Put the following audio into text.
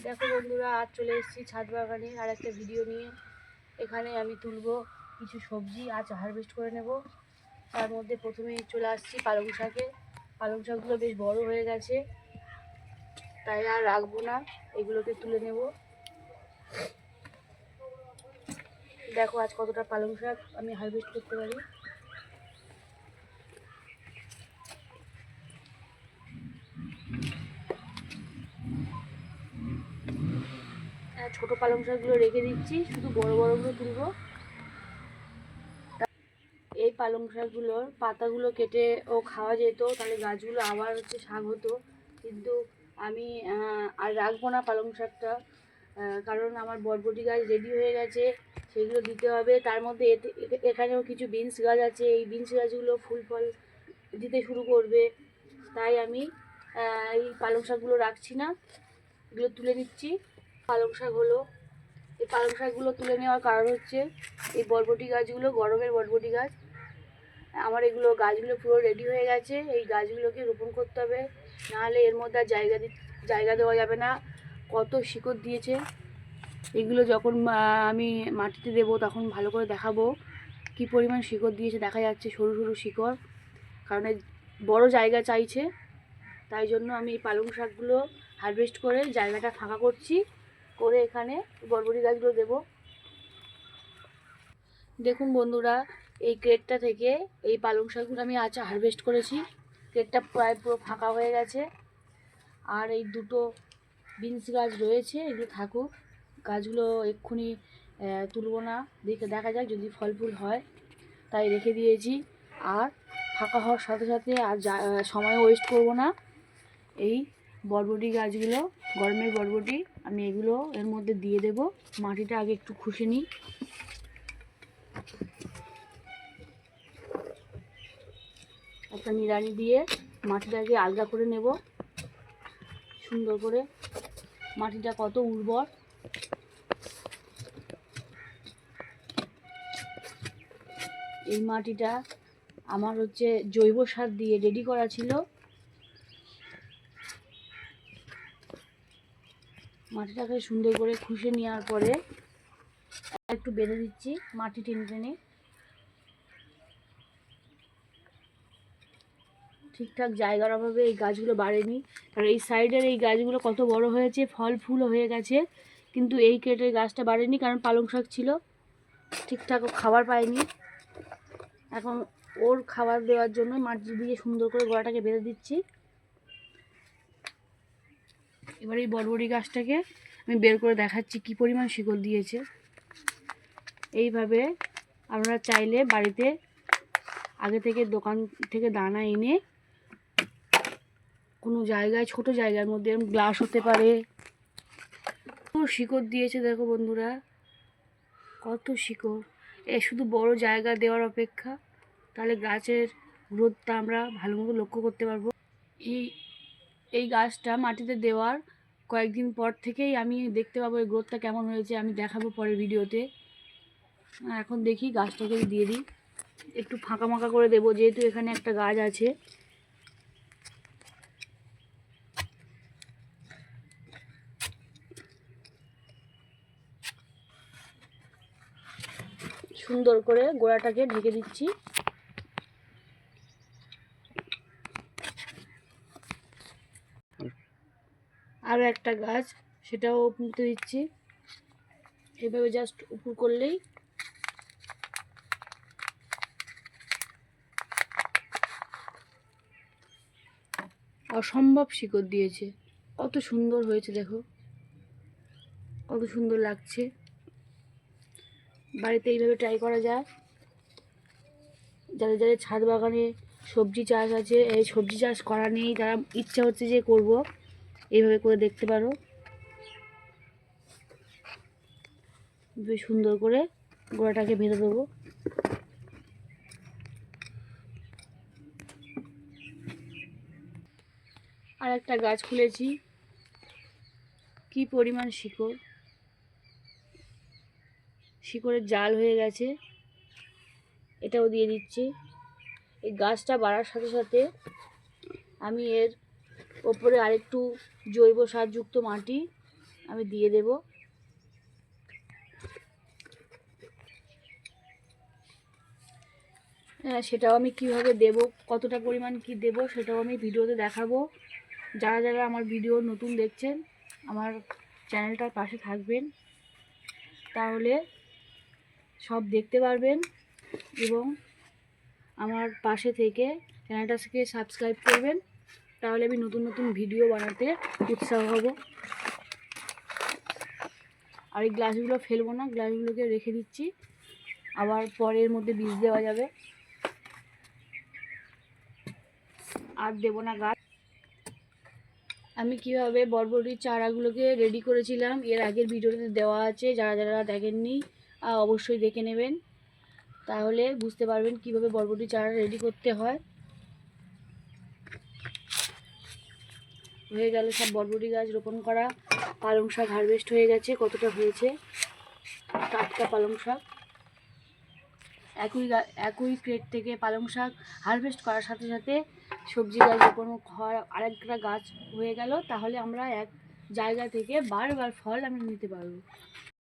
দেখো বন্ধুরা, আজ চলে এসেছি ছাদ বাগানে আর একটা ভিডিও নিয়ে। এখানে আমি তুলবো কিছু সবজি, আজ হারভেস্ট করে নেব। তার মধ্যে প্রথমেই চলে আসছি পালং শাকে। পালং শাকগুলো বেশ বড় হয়ে গেছে, তাই আর রাখবো না, এগুলোকে তুলে নেব। দেখো আজ কতটা পালং শাক আমি হারভেস্ট করতে পারি। ছোট পালং শাকগুলো রেখে দিচ্ছি, শুধু বড় বড়গুলো তুলবো। এই পালং শাকগুলোর পাতাগুলো কেটে খাওয়া যেত, তাহলে গাছগুলো আবার শাক হতো। কিন্তু আমি আর রাখবো না পালং শাকটা, কারণ আমার বরবটি গাছ রেডি হয়ে গেছে, সেগুলো দিতে হবে। তার মধ্যে এখানেও কিছু বিনস গাছ আছে, এই বিনস গাছগুলো ফুল ফল দিতে শুরু করবে। তাই আমি এই পালং শাকগুলো রাখছি না, এগুলো তুলে নিচ্ছি। পালং শাক হলো, এই পালং শাকগুলো তুলে নেওয়ার কারণ হচ্ছে এই বরবটি গাছগুলো গরমের বরবটি গাছ। আমার এগুলো গাছগুলো পুরো রেডি হয়ে গেছে, এই গাছগুলোকে রোপণ করতে হবে, নাহলে এর মধ্যে আর জায়গা দেওয়া যাবে না। কত শিকড় দিয়েছে, এগুলো যখন আমি মাটিতে দেবো তখন ভালো করে দেখাবো কি পরিমাণ শিকড় দিয়েছে। দেখা যাচ্ছে সরু সরু শিকড়, কারণ বড় জায়গা চাইছে। তাই জন্য আমি এই পালং শাকগুলো হারভেস্ট করে জায়গাটা ফাঁকা করছি, করে এখানে বরবটি গাছগুলো দেবো। দেখুন বন্ধুরা, এই ক্রেটটা থেকে এই পালং শাকগুলো আমি আজ হারভেস্ট করেছি। ক্রেটটা প্রায় পুরো ফাঁকা হয়ে গেছে, আর এই দুটো বিনস গাছ রয়েছে, এগুলো থাকুক। গাছগুলো এক্ষুনি তুলব না, দেখা যাক যদি ফল ফুল হয়, তাই রেখে দিয়েছি। আর ফাঁকা হওয়ার সাথে সাথে আর সময় ওয়েস্ট করব না। এই বরবটি গাছগুলো গরমের বরবটি, আমি এগুলো এর মধ্যে দিয়ে দেব। মাটিটা আগে একটু খুশে নিই। একটা নিড়ানি দিয়ে মাটিটাকে আলগা করে নেব সুন্দর করে। মাটিটা কত উর্বর, এই মাটিটা আমার জৈব সার দিয়ে রেডি করা ছিল। মাটিটাকে সুন্দর করে খুশে নেওয়ার পরে একটু বেঁধে দিচ্ছি মাটি টেনে টেনে। ঠিকঠাক জায়গার অভাবে এই গাছগুলো বাড়েনি, আর এই সাইডের এই গাছগুলো কত বড় হয়েছে, ফল ফুলও হয়ে গেছে, কিন্তু এই কেটের গাছটা বাড়েনি, কারণ পালং শাক ছিল, ঠিকঠাক খাবার পায়নি। এখন ওর খাবার দেওয়ার জন্য মাটি দিয়ে সুন্দর করে গোড়াটাকে বেঁধে দিচ্ছি। এবার এই বরবটি গাছটাকে আমি বের করে দেখাচ্ছি কি পরিমাণ শিকড় দিয়েছে। এইভাবে আমরা চাইলে বাড়িতে আগে থেকে দোকান থেকে দানা এনে কোনো জায়গায়, ছোট জায়গার মধ্যে, গ্লাস হতে পারে, শিকড় দিয়েছে। দেখো বন্ধুরা কত শিকড়, শুধু বড় জায়গা দেওয়ার অপেক্ষা, তাহলে গাছের গ্রোথটা আমরা ভালো মতো লক্ষ্য করতে পারবো। এই গাছটা মাটিতে দেওয়ার কয়েকদিন পর থেকেই আমি দেখতে পাবো এই গ্রোথটা কেমন হয়েছে, আমি দেখাবো পরের ভিডিওতে। এখন দেখি গাছটাকে দিয়ে দিই, একটু ফাঁকা ফাঁকা করে দেবো, যেহেতু এখানে একটা গাছ আছে। সুন্দর করে গোড়াটাকে ঢেকে দিচ্ছি। আরও একটা গাছ, সেটাও পুঁতে দিচ্ছি। এভাবে জাস্ট উপর করলেই অসম্ভব শিকড় দিয়েছে, কত সুন্দর হয়েছে। দেখো কত সুন্দর লাগছে। বাড়িতে এইভাবে ট্রাই করা যায়। যাদের যাদের ছাদ বাগানে সবজি চাষ আছে, এই সবজি চাষ করা নেই, যারা ইচ্ছা হচ্ছে যে করব, এইভাবে করে দেখতে পারো। বেশ সুন্দর করে গোড়াটাকে বেঁধে দেবো। আর একটা গাছ খুলেছি, কি পরিমাণ শিকড়, শিকড়ের জাল হয়ে গেছে, এটাও দিয়ে দিচ্ছি। এই গাছটা বাড়ার সাথে সাথে আমি এর ওপরে আরেকটু জৈব সারযুক্ত মাটি আমি দিয়ে দেব। সেটাও আমি কিভাবে দেব, কতটা পরিমাণ কি দেব সেটাও আমি ভিডিওতে দেখাবো। যারা যারা আমার ভিডিও নতুন দেখছেন আমার চ্যানেলটার পাশে থাকবেন, তাহলে সব দেখতে পারবেন এবং আমার পাশে থেকে চ্যানেলটাকে সাবস্ক্রাইব করবেন, তাহলে আমি নতুন নতুন ভিডিও বানাতে উৎসাহ হব। আর এই গ্লাসগুলো ফেলবো না, গ্লাসগুলোকে রেখে দিচ্ছি, আবার পরের মধ্যে বীজ দেওয়া যাবে। আর দেবো না গাছ। আমি কিভাবে বরবটির চারাগুলোকে রেডি করেছিলাম এর আগের ভিডিওতে দেওয়া আছে, যারা যারা দেখেননি অবশ্যই দেখে নেবেন, তাহলে বুঝতে পারবেন কিভাবে বরবটির চারা রেডি করতে হয়। হয়ে গেল সব বরবটি গাছ রোপণ করা। পালং শাক হারভেস্ট হয়ে গেছে, কতটা হয়েছে টাটকা পালং শাক। একই ক্রেট থেকে পালং শাক হারভেস্ট করার সাথে সাথে সবজি গাছ রোপণ হওয়ার আরেকটা গাছ হয়ে গেল, তাহলে আমরা এক জায়গা থেকে বারবার ফল আমরা নিতে পারবো।